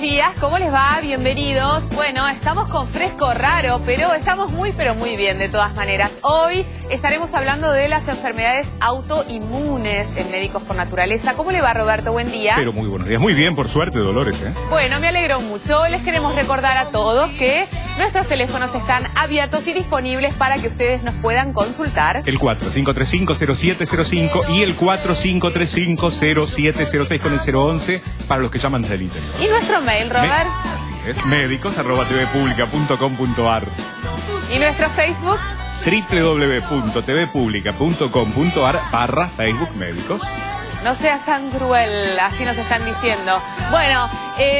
días, ¿cómo les va? Bienvenidos. Bueno, estamos con fresco raro, pero estamos muy bien de todas maneras. Hoy estaremos hablando de las enfermedades autoinmunes en Médicos por Naturaleza. ¿Cómo le va, Roberto? Buen día. Pero muy buenos días. Muy bien, por suerte, Dolores, ¿eh? Bueno, me alegro mucho. Les queremos recordar a todos que nuestros teléfonos están abiertos y disponibles para que ustedes nos puedan consultar. El 4535-0705 y el 4535-0706 con el 011 para los que llaman del interior. ¿Y nuestro mail, Robert? Así es, médicos@tvpublica.com.ar. ¿Y nuestro Facebook? www.tvpublica.com.ar/Facebook Médicos. No seas tan cruel, así nos están diciendo. Bueno,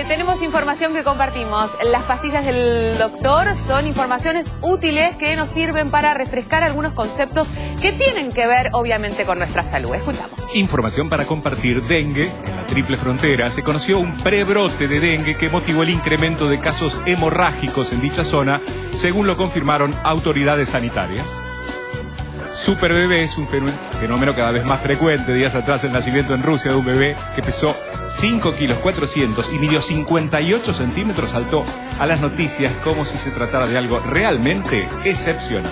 tenemos información que compartimos. Las pastillas del doctor son informaciones útiles que nos sirven para refrescar algunos conceptos que tienen que ver, obviamente, con nuestra salud. Escuchamos. Información para compartir. Dengue. En la Triple Frontera se conoció un prebrote de dengue que motivó el incremento de casos hemorrágicos en dicha zona, según lo confirmaron autoridades sanitarias. Superbebé es un fenómeno cada vez más frecuente. Días atrás, el nacimiento en Rusia de un bebé que pesó 5 kilos 400 y midió 58 centímetros saltó a las noticias como si se tratara de algo realmente excepcional.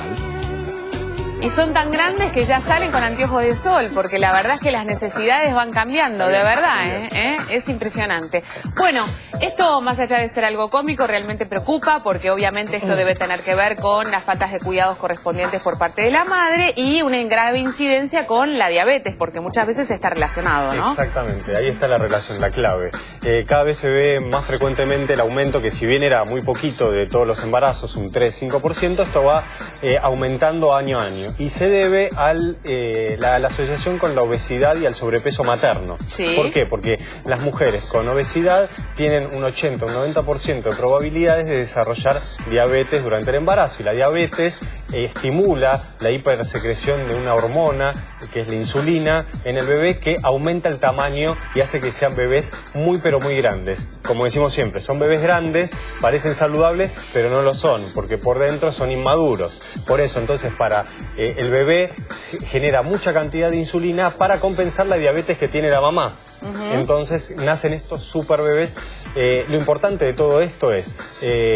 Y son tan grandes que ya salen con anteojos de sol, porque la verdad es que las necesidades van cambiando, de verdad, es impresionante. Bueno, esto, más allá de ser algo cómico, realmente preocupa, porque obviamente esto debe tener que ver con las faltas de cuidados correspondientes por parte de la madre y una grave incidencia con la diabetes, porque muchas veces está relacionado, ¿no? Exactamente, ahí está la relación, la clave. Cada vez se ve más frecuentemente el aumento, que si bien era muy poquito de todos los embarazos, un 3-5%, esto va aumentando año a año. Y se debe a la asociación con la obesidad y al sobrepeso materno. ¿Sí? ¿Por qué? Porque las mujeres con obesidad tienen un 80, un 90% de probabilidades de desarrollar diabetes durante el embarazo. Y la diabetes estimula la hipersecreción de una hormona, que es la insulina, en el bebé, que aumenta el tamaño y hace que sean bebés muy pero muy grandes. Como decimos siempre, son bebés grandes, parecen saludables, pero no lo son, porque por dentro son inmaduros. Por eso, entonces, el bebé genera mucha cantidad de insulina para compensar la diabetes que tiene la mamá. Entonces nacen estos super bebés. Lo importante de todo esto es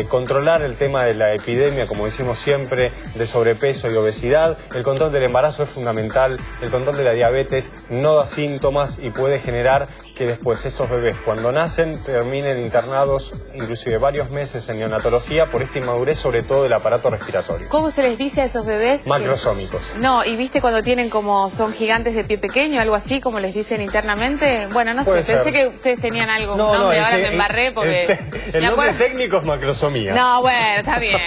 controlar el tema de la epidemia, como decimos siempre, de sobrepeso y obesidad. El control del embarazo es fundamental. El control de la diabetes no da síntomas y puede generar que después estos bebés, cuando nacen, terminen internados inclusive varios meses en neonatología por esta inmadurez, sobre todo del aparato respiratorio. ¿Cómo se les dice a esos bebés? Macrosómicos. No, y viste cuando tienen son gigantes de pie pequeño, algo así, como les dicen internamente. Bueno, no sé, pensé que ustedes tenían algo, nombre, ahora me embarré porque... El nombre técnico es macrosomía. No, bueno, está bien.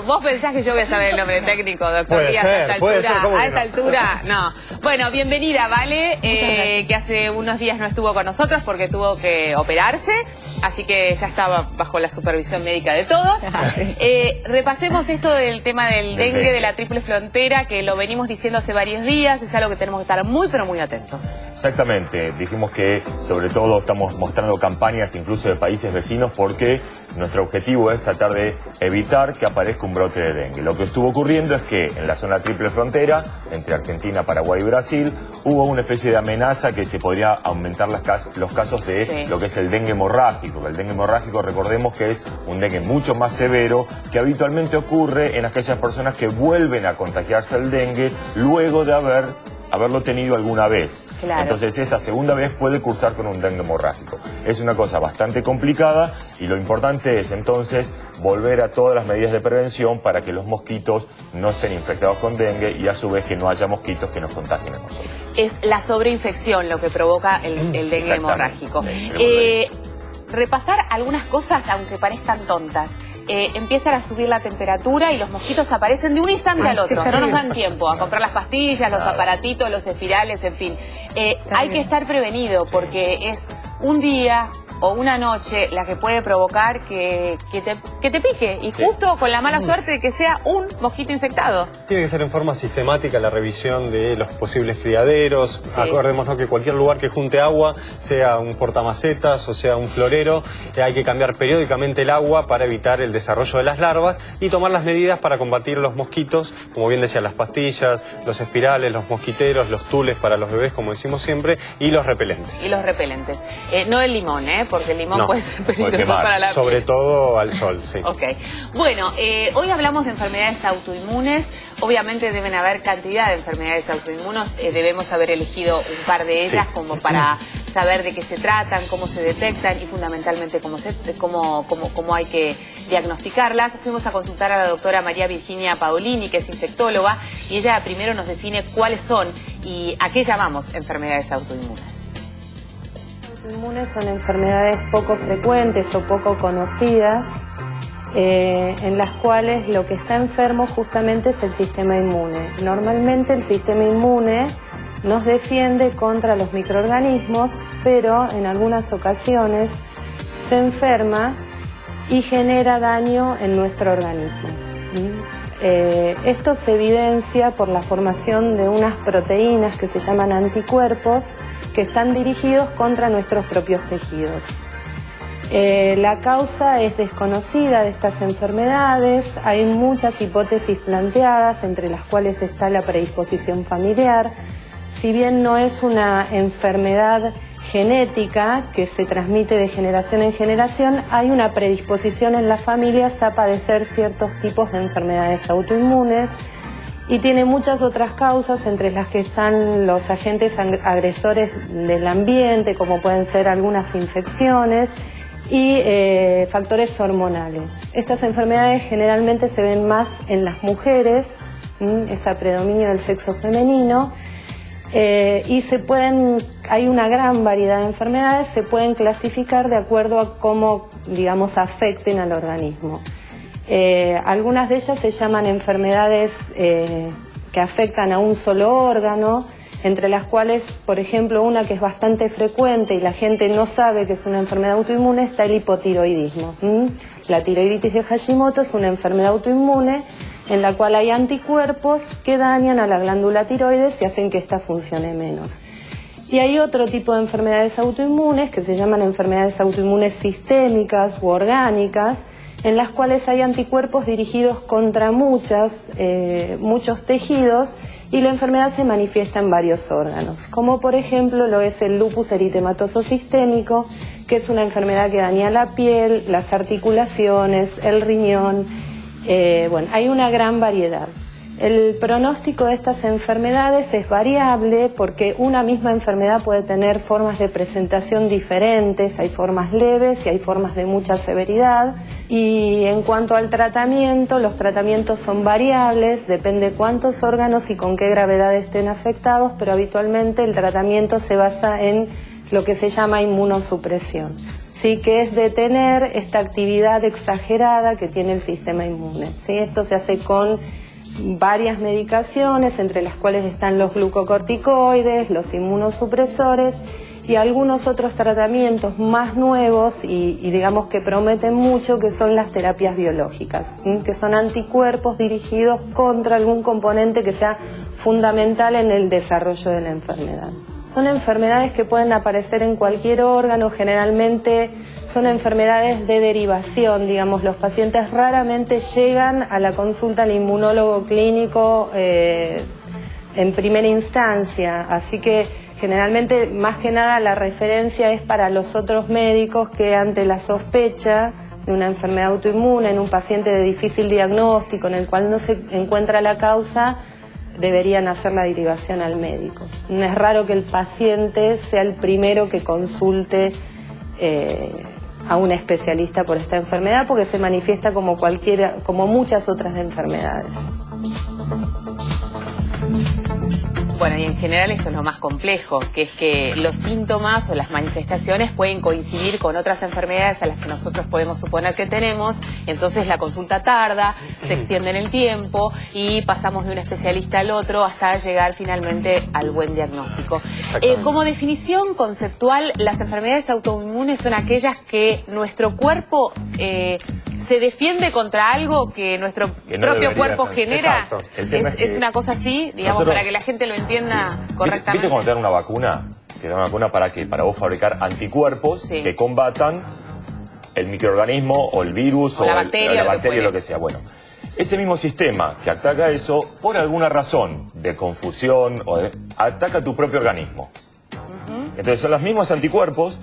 Vos pensás que yo voy a saber el nombre técnico, doctor Díaz, puede ser, ¿cómo que no? A esta altura, no. Bueno, bienvenida, Vale, que hace unos días no estuvo con nosotros porque tuvo que operarse, así que ya estaba bajo la supervisión médica de todos. Repasemos esto del tema del dengue de la Triple Frontera, que lo venimos diciendo hace varios días, es algo que tenemos que estar muy pero muy atentos. Exactamente, dijimos que sobre todo estamos mostrando campañas incluso de países vecinos porque nuestro objetivo es tratar de evitar que aparezca un brote de dengue. Lo que estuvo ocurriendo es que en la zona Triple Frontera, entre Argentina, Paraguay y Brasil, hubo una especie de amenaza que se podría aumentar los casos de lo que es el dengue hemorrágico. El dengue hemorrágico, recordemos que es un dengue mucho más severo, que habitualmente ocurre en aquellas personas que vuelven a contagiarse del dengue luego de haberlo tenido alguna vez. Claro. Entonces esta segunda vez puede cursar con un dengue hemorrágico. Es una cosa bastante complicada y lo importante es entonces volver a todas las medidas de prevención para que los mosquitos no estén infectados con dengue y a su vez que no haya mosquitos que nos contagien a nosotros. Es la sobreinfección lo que provoca el dengue hemorrágico. Repasar algunas cosas, aunque parezcan tontas. Empiezan a subir la temperatura y los mosquitos aparecen de un instante al otro. No nos dan tiempo a comprar las pastillas, los aparatitos, los espirales, en fin. Hay que estar prevenido porque es un día o una noche la que puede provocar que te pique, y justo con la mala suerte de que sea un mosquito infectado. Tiene que ser en forma sistemática la revisión de los posibles criaderos. Sí. Acordémonos que cualquier lugar que junte agua, sea un portamacetas o sea un florero, hay que cambiar periódicamente el agua para evitar el desarrollo de las larvas y tomar las medidas para combatir los mosquitos, como bien decían, las pastillas, los espirales, los mosquiteros, los tules para los bebés, como decimos siempre, y los repelentes. Y los repelentes. No el limón, limones porque el limón No, puede ser peligroso quemar. para la Sobre piel. todo al sol, sí. Ok. Bueno, hoy hablamos de enfermedades autoinmunes. Obviamente deben haber cantidad de enfermedades autoinmunes. Debemos haber elegido un par de ellas como para saber de qué se tratan, cómo se detectan y fundamentalmente cómo hay que diagnosticarlas. Fuimos a consultar a la doctora María Virginia Paolini, que es infectóloga, y ella primero nos define cuáles son y a qué llamamos enfermedades autoinmunes. Autoinmunes son enfermedades poco frecuentes o poco conocidas, en las cuales lo que está enfermo justamente es el sistema inmune. Normalmente el sistema inmune nos defiende contra los microorganismos, pero en algunas ocasiones se enferma y genera daño en nuestro organismo. Esto se evidencia por la formación de unas proteínas que se llaman anticuerpos, que están dirigidos contra nuestros propios tejidos. La causa es desconocida de estas enfermedades, hay muchas hipótesis planteadas, entre las cuales está la predisposición familiar. Si bien no es una enfermedad genética que se transmite de generación en generación, hay una predisposición en las familias a padecer ciertos tipos de enfermedades autoinmunes y tiene muchas otras causas, entre las que están los agentes agresores del ambiente, como pueden ser algunas infecciones y factores hormonales. Estas enfermedades generalmente se ven más en las mujeres, ese predominio del sexo femenino, y hay una gran variedad de enfermedades, se pueden clasificar de acuerdo a cómo, digamos, afecten al organismo. Algunas de ellas se llaman enfermedades que afectan a un solo órgano, entre las cuales, por ejemplo, una que es bastante frecuente y la gente no sabe que es una enfermedad autoinmune, está el hipotiroidismo. La tiroiditis de Hashimoto es una enfermedad autoinmune en la cual hay anticuerpos que dañan a la glándula tiroides y hacen que ésta funcione menos. Y hay otro tipo de enfermedades autoinmunes que se llaman enfermedades autoinmunes sistémicas u orgánicas, en las cuales hay anticuerpos dirigidos contra muchos tejidos y la enfermedad se manifiesta en varios órganos, como por ejemplo lo es el lupus eritematoso sistémico, que es una enfermedad que daña la piel, las articulaciones, el riñón. Bueno, hay una gran variedad. El pronóstico de estas enfermedades es variable porque una misma enfermedad puede tener formas de presentación diferentes, hay formas leves y hay formas de mucha severidad. Y en cuanto al tratamiento, los tratamientos son variables, depende cuántos órganos y con qué gravedad estén afectados, pero habitualmente el tratamiento se basa en lo que se llama inmunosupresión. Sí, que es detener esta actividad exagerada que tiene el sistema inmune. ¿Sí? Esto se hace con varias medicaciones, entre las cuales están los glucocorticoides, los inmunosupresores y algunos otros tratamientos más nuevos y digamos que prometen mucho, que son las terapias biológicas, que son anticuerpos dirigidos contra algún componente que sea fundamental en el desarrollo de la enfermedad. Son enfermedades que pueden aparecer en cualquier órgano, generalmente son enfermedades de derivación, digamos, los pacientes raramente llegan a la consulta al inmunólogo clínico en primera instancia, así que generalmente, más que nada, la referencia es para los otros médicos que ante la sospecha de una enfermedad autoinmune en un paciente de difícil diagnóstico en el cual no se encuentra la causa, deberían hacer la derivación al médico. No es raro que el paciente sea el primero que consulte a un especialista por esta enfermedad, porque se manifiesta como muchas otras enfermedades. Bueno, y en general esto es lo más complejo, que es que los síntomas o las manifestaciones pueden coincidir con otras enfermedades a las que nosotros podemos suponer que tenemos, entonces la consulta tarda, se extiende en el tiempo y pasamos de un especialista al otro hasta llegar finalmente al buen diagnóstico. Como definición conceptual, las enfermedades autoinmunes son aquellas que nuestro cuerpo se defiende contra algo que nuestro propio cuerpo genera. Es una cosa así, digamos, para que la gente lo entienda correctamente. ¿Viste cuando te dan una vacuna? Que te dan una vacuna para qué? Para vos fabricar anticuerpos que combatan el microorganismo o el virus o la bacteria o lo que sea. Bueno, ese mismo sistema que ataca eso, por alguna razón de confusión, ataca tu propio organismo. Entonces son los mismos anticuerpos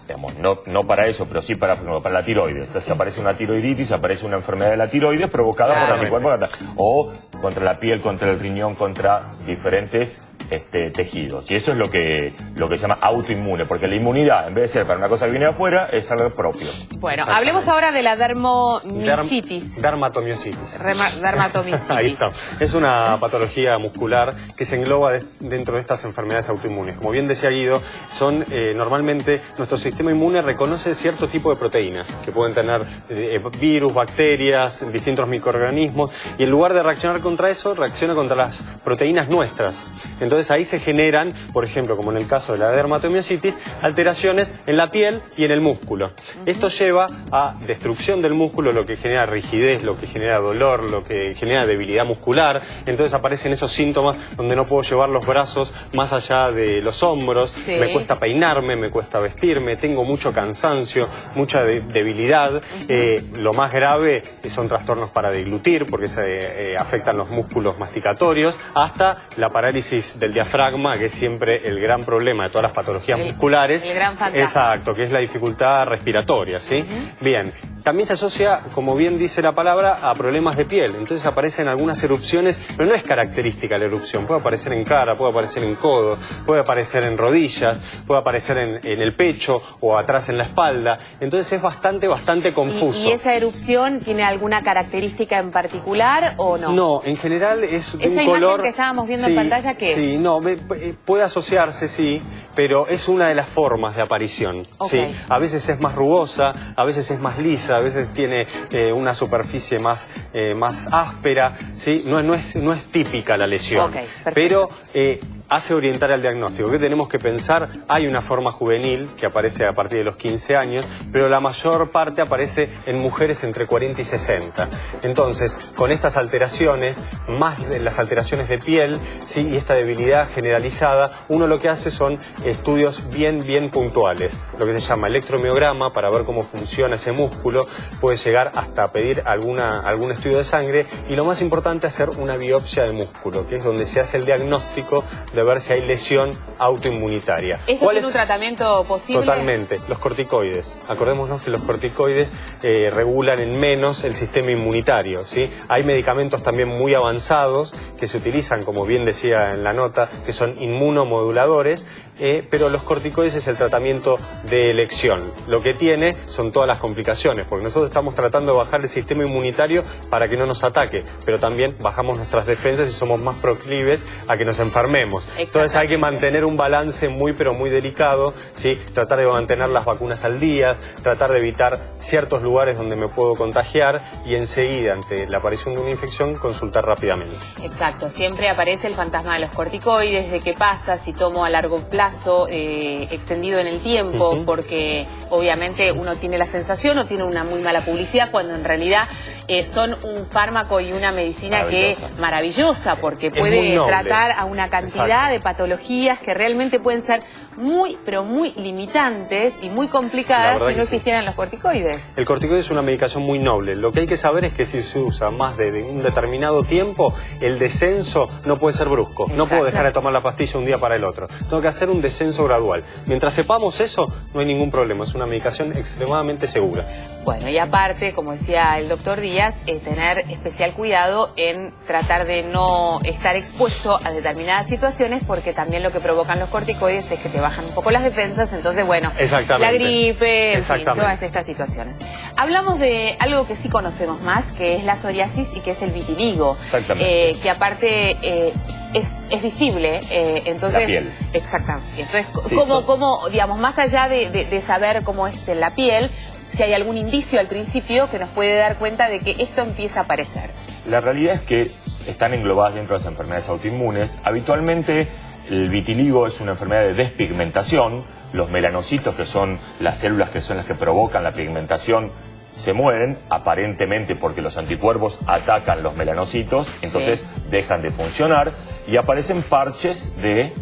digamos, no para eso, pero sí para la tiroides. Entonces aparece una tiroiditis, aparece una enfermedad de la tiroides provocada por anticuerpos, o contra la piel, contra el riñón, contra diferentes tejidos. Y eso es lo que se llama autoinmune, porque la inmunidad, en vez de ser para una cosa que viene de afuera, es algo propio. Bueno, hablemos ahora de la dermomiositis. Dermatomiositis. Dermatomiositis. Ahí está. Es una patología muscular que se engloba dentro de estas enfermedades autoinmunes. Como bien decía Guido, son normalmente nuestro sistema inmune reconoce cierto tipo de proteínas que pueden tener virus, bacterias, distintos microorganismos, y en lugar de reaccionar contra eso, reacciona contra las proteínas nuestras. Entonces ahí se generan, por ejemplo, como en el caso de la dermatomiositis, alteraciones en la piel y en el músculo. Esto lleva a destrucción del músculo, lo que genera rigidez, lo que genera dolor, lo que genera debilidad muscular. Entonces aparecen esos síntomas donde no puedo llevar los brazos más allá de los hombros, sí. Me cuesta peinarme, me cuesta vestirme, tengo mucho cansancio, mucha debilidad. Lo más grave son trastornos para deglutir, porque se afectan los músculos masticatorios, hasta la parálisis del diafragma, que es siempre el gran problema de todas las patologías musculares. El gran fantasma. Exacto, que es la dificultad respiratoria, ¿sí? Bien. También se asocia, como bien dice la palabra, a problemas de piel. Entonces aparecen algunas erupciones, pero no es característica la erupción. Puede aparecer en cara, puede aparecer en codo, puede aparecer en rodillas, puede aparecer en el pecho o atrás en la espalda. Entonces es bastante confuso. ¿Y esa erupción tiene alguna característica en particular o no? No, en general es de un esa color... imagen que estábamos viendo en pantalla, ¿qué es? Sí, no, puede asociarse, sí, pero es una de las formas de aparición. Okay. ¿Sí? A veces es más rugosa, a veces es más lisa, a veces tiene una superficie más áspera, ¿sí? No es típica la lesión, okay, pero hace orientar al diagnóstico. ¿Qué tenemos que pensar? Hay una forma juvenil que aparece a partir de los 15 años, pero la mayor parte aparece en mujeres entre 40 y 60. Entonces, con estas alteraciones, más de las alteraciones de piel, ¿sí? Y esta debilidad generalizada, uno lo que hace son estudios bien puntuales. Lo que se llama electromiograma, para ver cómo funciona ese músculo, puede llegar hasta pedir algún estudio de sangre, y lo más importante, hacer una biopsia de músculo, que es donde se hace el diagnóstico de ver si hay lesión autoinmunitaria. ¿Esto tiene un tratamiento posible? Totalmente. Los corticoides. Acordémonos que los corticoides regulan en menos el sistema inmunitario, ¿sí? Hay medicamentos también muy avanzados que se utilizan, como bien decía en la nota, que son inmunomoduladores, pero los corticoides es el tratamiento de elección. Lo que tiene son todas las complicaciones, porque nosotros estamos tratando de bajar el sistema inmunitario para que no nos ataque, pero también bajamos nuestras defensas y somos más proclives a que nos enfermemos. Entonces hay que mantener un balance pero muy delicado, ¿sí? Tratar de mantener las vacunas al día, tratar de evitar ciertos lugares donde me puedo contagiar, y enseguida, ante la aparición de una infección, consultar rápidamente. Exacto, siempre aparece el fantasma de los corticoides, de qué pasa si tomo a largo plazo, extendido en el tiempo, porque obviamente uno tiene la sensación o tiene una muy mala publicidad, cuando en realidad son un fármaco y una medicina maravillosa, porque puede tratar a una cantidad de patologías que realmente pueden ser muy limitantes y muy complicadas si no existieran los corticoides. El corticoide es una medicación muy noble. Lo que hay que saber es que si se usa más de un determinado tiempo, el descenso no puede ser brusco. No puedo dejar de tomar la pastilla un día para el otro. Tengo que hacer un descenso gradual. Mientras sepamos eso, no hay ningún problema. Es una medicación extremadamente segura. Bueno, y aparte, como decía el doctor Díaz, tener especial cuidado en tratar de no estar expuesto a determinadas situaciones, porque también lo que provocan los corticoides es que te bajan un poco las defensas, entonces bueno, la gripe, en fin, todas estas situaciones. Hablamos de algo que sí conocemos más, que es la psoriasis y que es el vitiligo. Exactamente. Que aparte es visible, entonces... La piel. Exactamente. Entonces, ¿cómo, digamos, más allá de saber cómo es en la piel, si hay algún indicio al principio que nos puede dar cuenta de que esto empieza a aparecer? La realidad es que están englobadas dentro de las enfermedades autoinmunes. Habitualmente el vitiligo es una enfermedad de despigmentación. Los melanocitos, que son las células que son las que provocan la pigmentación, se mueren, aparentemente porque los anticuerpos atacan los melanocitos, entonces dejan de funcionar y aparecen parches de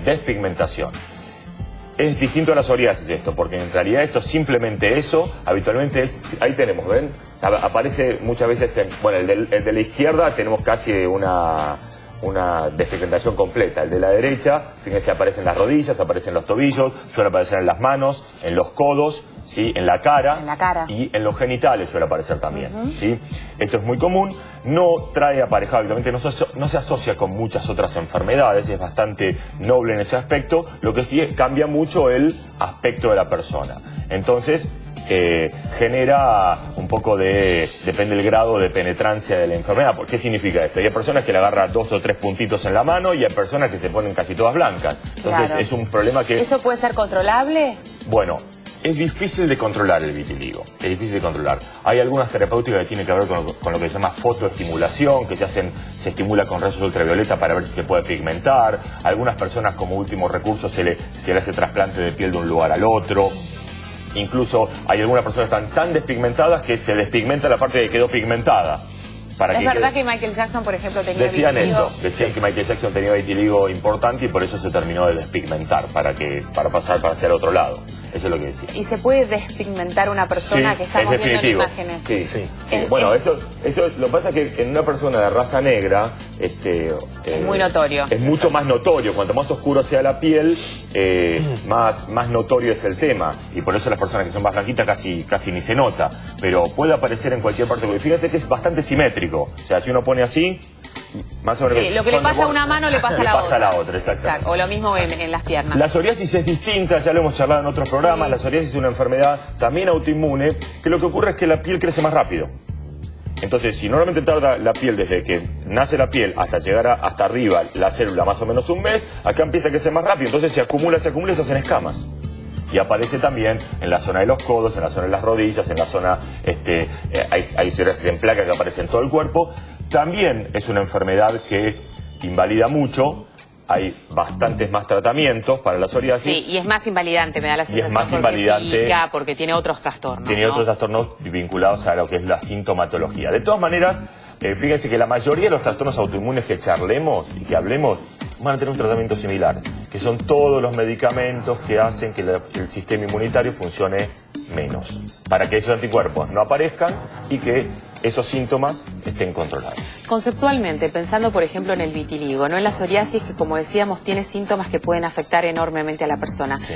despigmentación. Es distinto a la psoriasis esto, porque en realidad esto es simplemente eso. Habitualmente es, ahí tenemos, ¿ven? Aparece muchas veces, bueno, el de la izquierda tenemos casi una una despigmentación completa. El de la derecha, fíjense, aparece en las rodillas, aparece en los tobillos, suele aparecer en las manos, en los codos, ¿sí? En la cara y en los genitales suele aparecer también. ¿Sí? Esto es muy común, no trae aparejado, obviamente no se asocia con muchas otras enfermedades, es bastante noble en ese aspecto, lo que sí cambia mucho el aspecto de la persona. Entonces, genera un poco depende del grado de penetrancia de la enfermedad. ¿Qué significa esto? Hay personas que le agarran 2 o 3 puntitos en la mano y hay personas que se ponen casi todas blancas. Entonces es un problema que... ¿Eso puede ser controlable? Bueno, es difícil de controlar el vitiligo, es difícil de controlar. Hay algunas terapéuticas que tienen que ver con lo que se llama fotoestimulación, que se estimula con rayos ultravioleta para ver si se puede pigmentar. A algunas personas como último recurso se le hace trasplante de piel de un lugar al otro. Incluso hay algunas personas que están tan despigmentadas que se despigmenta la parte que quedó pigmentada. ¿Es verdad que Michael Jackson, por ejemplo, tenía vitiligo? Decían que Michael Jackson tenía vitiligo importante y por eso se terminó de despigmentar, para pasar para hacia el otro lado. Eso es lo que decía. ¿Y se puede despigmentar una persona que estamos viendo en imágenes? Sí. Bueno, eso lo que pasa es que en una persona de raza negra es muy notorio. Es mucho más notorio. Cuanto más oscuro sea la piel, más notorio es el tema. Y por eso las personas que son más blanquitas casi ni se nota. Pero puede aparecer en cualquier parte. Porque fíjense que es bastante simétrico. O sea, si uno pone así... Más o menos lo que le pasa a una mano le pasa a la otra. Exacto. O lo mismo en las piernas. La psoriasis es distinta, ya lo hemos charlado en otros programas. La psoriasis es una enfermedad también autoinmune, que lo que ocurre es que la piel crece más rápido. Entonces, si normalmente tarda la piel desde que nace la piel hasta llegar hasta arriba la célula más o menos un mes, acá empieza a crecer más rápido. Entonces se acumula y se hacen escamas. Y aparece también en la zona de los codos, en la zona de las rodillas, en la zona... hay psoriasis en placa que aparece en todo el cuerpo. También es una enfermedad que invalida mucho. Hay bastantes más tratamientos para la psoriasis. Sí, y es más invalidante, me da la sensación. Y es más invalidante porque tiene otros trastornos. Tiene otros trastornos vinculados a lo que es la sintomatología. De todas maneras, fíjense que la mayoría de los trastornos autoinmunes que charlemos y que hablemos van a tener un tratamiento similar, que son todos los medicamentos que hacen que el sistema inmunitario funcione menos, para que esos anticuerpos no aparezcan y que esos síntomas estén controlados. Conceptualmente, pensando por ejemplo en el vitiligo, no en la psoriasis, que como decíamos tiene síntomas que pueden afectar enormemente a la persona. Sí.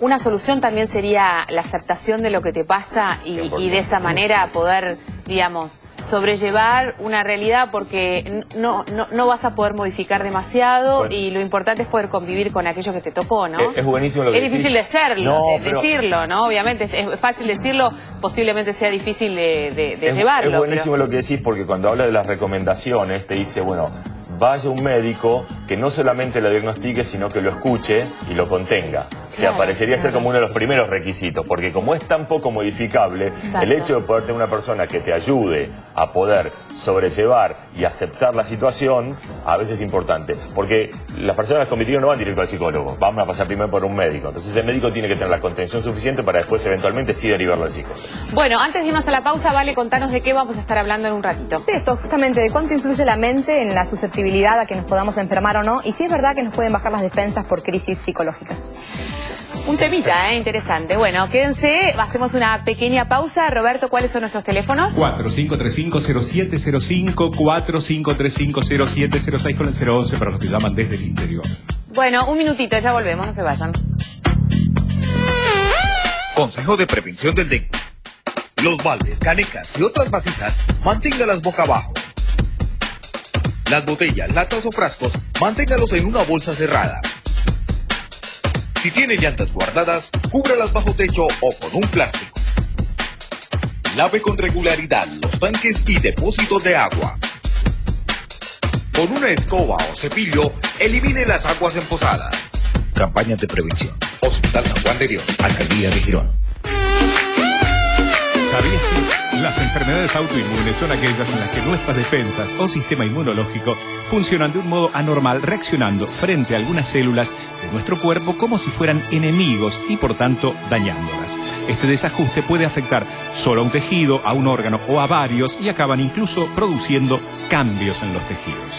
Una solución también sería la aceptación de lo que te pasa y de esa manera poder, digamos, sobrellevar una realidad, porque no vas a poder modificar demasiado, bueno, y lo importante es poder convivir con aquello que te tocó, ¿no? Es buenísimo lo que decís. Es difícil decirlo, ¿no? Obviamente es fácil decirlo, posiblemente sea difícil de llevarlo. Es buenísimo lo que decís, porque cuando habla de las recomendaciones te dice, bueno, vaya un médico que no solamente lo diagnostique, sino que lo escuche y lo contenga. O sea, parecería ser como uno de los primeros requisitos, porque como es tan poco modificable, exacto, el hecho de poder tener una persona que te ayude a poder sobrellevar y aceptar la situación, a veces es importante. Porque las personas con vitiligo no van directo al psicólogo, van a pasar primero por un médico. Entonces el médico tiene que tener la contención suficiente para después eventualmente sí derivarlo al psicólogo. Bueno, antes de irnos a la pausa, Vale, contanos de qué vamos a estar hablando en un ratito. Sí, esto justamente de cuánto influye la mente en la susceptibilidad a que nos podamos enfermar o no, y si es verdad que nos pueden bajar las defensas por crisis psicológicas. Un temita, interesante. Bueno, quédense, hacemos una pequeña pausa. Roberto, ¿cuáles son nuestros teléfonos? 4535-0705, 4535-0706 con el 011 para los que llaman desde el interior. Bueno, un minutito, ya volvemos, no se vayan. Consejo de prevención del dengue. Los baldes, canecas y otras vasijas, manténgalas boca abajo. Las botellas, latas o frascos, manténgalos en una bolsa cerrada. Si tiene llantas guardadas, cúbralas bajo techo o con un plástico. Lave con regularidad los tanques y depósitos de agua. Con una escoba o cepillo, elimine las aguas empozadas. Campañas de prevención. Hospital San Juan de Dios, Alcaldía de Girón. ¿Sabías que las enfermedades autoinmunes son aquellas en las que nuestras defensas o sistema inmunológico funcionan de un modo anormal, reaccionando frente a algunas células de nuestro cuerpo como si fueran enemigos y por tanto dañándolas? Este desajuste puede afectar solo a un tejido, a un órgano o a varios, y acaban incluso produciendo cambios en los tejidos.